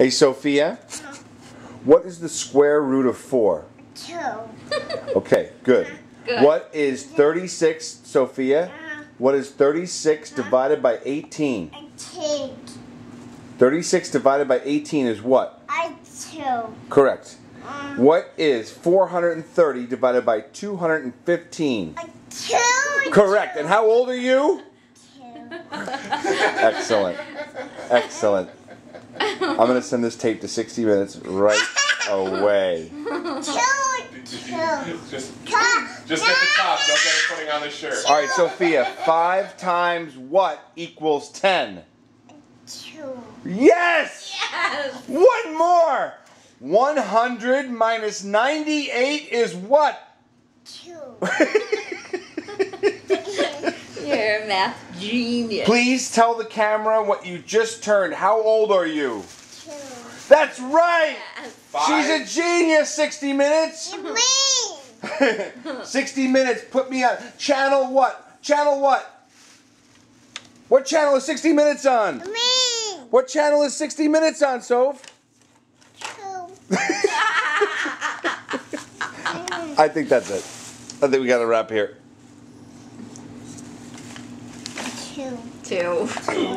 Hey, Sophia, what is the square root of 4? 2. Okay, good. Good. What is 36, Sophia? What is 36 divided by 18? 18. 36 divided by 18 is what? 2. Correct. What is 430 divided by 215? 2. Correct. And how old are you? 2. Excellent. Excellent. I'm going to send this tape to 60 Minutes right away. 2. Just get the top. Don't get it putting on the shirt. All right, Sophia, 5 times what equals 10? 2. Yes! Yes! One more! 100 minus 98 is what? 2. You're a math genius. Please tell the camera what you just turned. How old are you? 2. That's right! Yes. She's a genius, 60 Minutes! Me. 60 Minutes, put me on. Channel what? Channel what? What channel is 60 Minutes on? Me. What channel is 60 Minutes on, Soph? 2. I think that's it. I think we got to wrap here. 2. 2. 2.